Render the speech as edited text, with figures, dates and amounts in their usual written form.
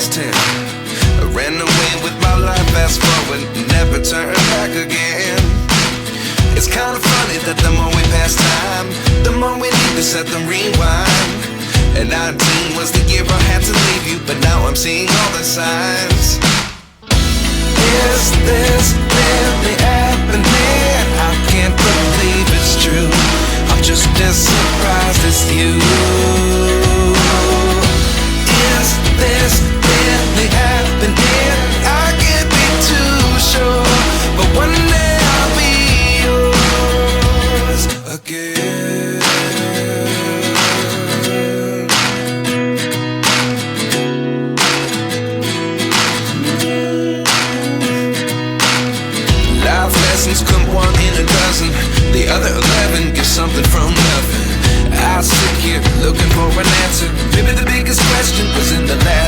past 10. I ran away with my life, fast forward, never turn back again. It's kind of funny that the more we pass time, the more we need to set the rewind. And 19 was the year I had to leave you, but now I'm seeing all the signs. Is this really happening? I can't believe it's true. I'm just as surprised as you. Is this really happening? I can't be too sure, but one day I'll be yours again. Life lessons come one in a dozen. The other 11 get something from nothing. I sit here looking for an answer. Maybe the biggest question was in the last